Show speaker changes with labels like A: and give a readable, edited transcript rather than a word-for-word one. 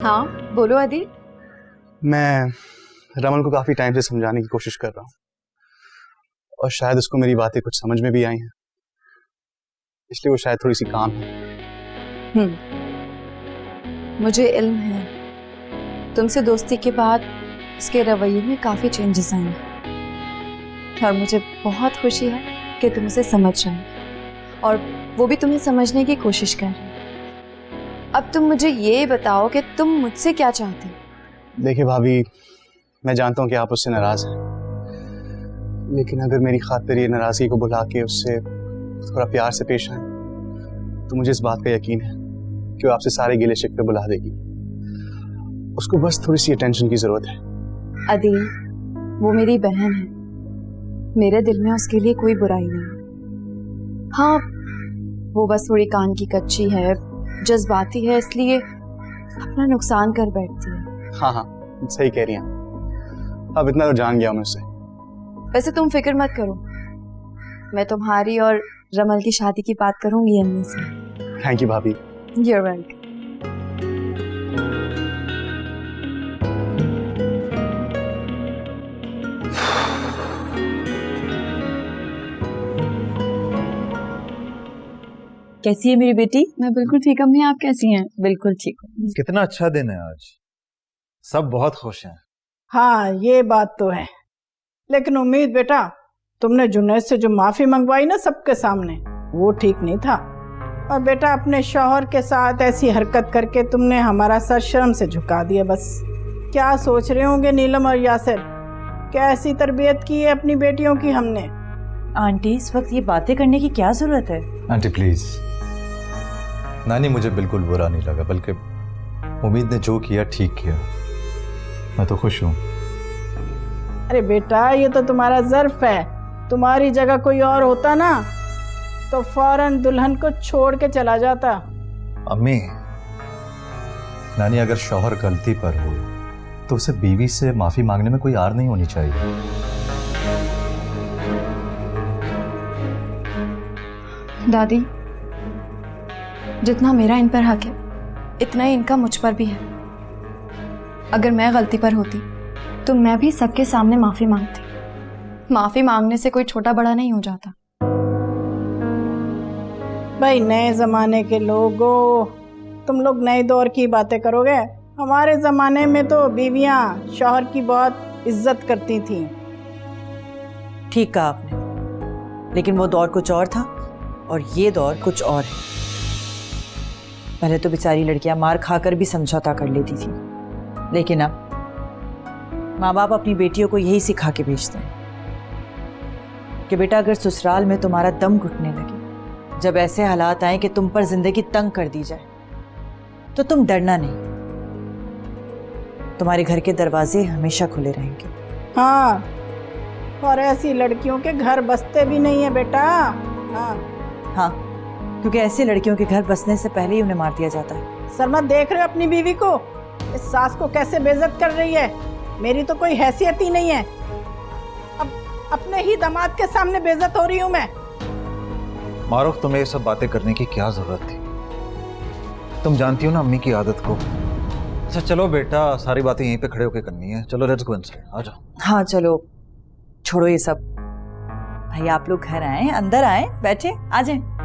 A: हाँ बोलो आदि।
B: मैं रमन को काफी टाइम से समझाने की कोशिश कर रहा हूँ और शायद उसको मेरी बातें कुछ समझ में भी आई हैं, इसलिए वो शायद थोड़ी सी काम है।
A: मुझे इल्म है तुमसे दोस्ती के बाद उसके रवैये में काफी चेंजेस आए हैं और मुझे बहुत खुशी है कि तुम उसे समझ रहे हो और वो भी तुम्हें समझने की कोशिश कर रहे हैं। अब तुम मुझे ये बताओ कि तुम मुझसे क्या चाहते हो।
B: देखिए भाभी, मैं जानता हूँ कि आप उससे नाराज हैं, लेकिन अगर मेरी खातिर ये नाराजगी को बुला के उससे थोड़ा प्यार से पेश आए तो मुझे इस बात का यकीन है कि वो आपसे सारे गिले शिकवे बुला देगी। उसको बस थोड़ी सी अटेंशन की जरूरत है।
A: आदि, वो मेरी बहन है, मेरे दिल में उसके लिए कोई बुराई नहीं। हाँ, वो बस थोड़ी कान की कच्ची है, जज्बाती है, इसलिए अपना नुकसान कर बैठती है।
B: हाँ हाँ, सही कह रही हैं। अब इतना तो जान गया मैं उससे।
A: वैसे तुम फिक्र मत करो, मैं तुम्हारी और रमल की शादी की बात करूंगी अम्मी से।
B: थैंक यू भाभी।
A: You're welcome. कैसी है मेरी बेटी?
C: मैं बिल्कुल ठीक। अम्मी आप कैसी हैं?
A: बिल्कुल ठीक हूँ।
D: कितना अच्छा दिन है आज, सब बहुत खुश हैं।
E: हाँ ये बात तो है, लेकिन उम्मीद बेटा, तुमने जुनैद से जो माफी मंगवाई ना सबके सामने, वो ठीक नहीं था। और बेटा अपने शौहर के साथ ऐसी हरकत करके तुमने हमारा सर शर्म से झुका दिया। बस क्या सोच रहे होंगे नीलम और यासिर, कैसी तरबियत की है अपनी बेटियों की हमने।
C: आंटी, इस वक्त ये बातें करने की क्या जरूरत है?
D: Aunty please. नानी, मुझे बिल्कुल बुरा नहीं लगा, बल्कि उम्मीद ने जो किया ठीक किया। मैं तो खुश हूँ।
E: अरे बेटा, ये तो तुम्हारा ज़र्फ है, तुम्हारी जगह कोई और होता ना तो फौरन दुल्हन को छोड़ के चला जाता।
D: अम्मी, नानी, अगर शौहर गलती पर हो तो उसे बीवी से माफी मांगने में कोई आर नहीं होनी चाहिए।
A: दादी, जितना मेरा इन पर हक है इतना ही इनका मुझ पर भी है। अगर मैं गलती पर होती तो मैं भी सबके सामने माफी मांगती। माफी मांगने से कोई छोटा बड़ा नहीं हो जाता।
E: भाई नए ज़माने के लोगों, तुम लोग नए दौर की बातें करोगे। हमारे ज़माने में तो बीवियां शौहर की बहुत इज्जत करती थीं।
C: ठीक कहा आपने, लेकिन वो दौर कुछ और था और ये दौर कुछ और है। पहले तो बेचारी लड़कियां मार खाकर भी समझौता कर लेती थी, लेकिन अब माँ बाप अपनी बेटियों को यही सिखा के भेजते हैं कि बेटा, अगर ससुराल में तुम्हारा दम घुटने लगे, जब ऐसे हालात आए कि तुम पर जिंदगी तंग कर दी जाए, तो तुम डरना नहीं। तुम्हारे घर के दरवाजे हमेशा खुले रहेंगे।
E: हाँ, और ऐसी लड़कियों के घर बसते भी नहीं है बेटा।
C: हाँ, क्योंकि ऐसी लड़कियों के घर बसने से पहले ही उन्हें मार दिया जाता है।
E: शर्मा, देख रहे हो अपनी बीवी को, इस सास को कैसे बेइज्जत कर रही है। मेरी तो कोई हैसियत ही नहीं है, अब अपने ही दामाद के सामने बेइज्जत हो रही हूँ मैं।
D: मारूफ, तुम्हें ये सब बातें करने की क्या जरूरत थी? तुम जानती हो ना अम्मी की आदत को। अच्छा चलो बेटा, सारी बातें यहीं पे खड़े होकर करनी है। चलो लेट्स गो इनसाइड, आ जाओ।
C: हाँ चलो, छोड़ो ये सब। भाई आप लोग घर आए, अंदर आए, बैठे, आ जाएं।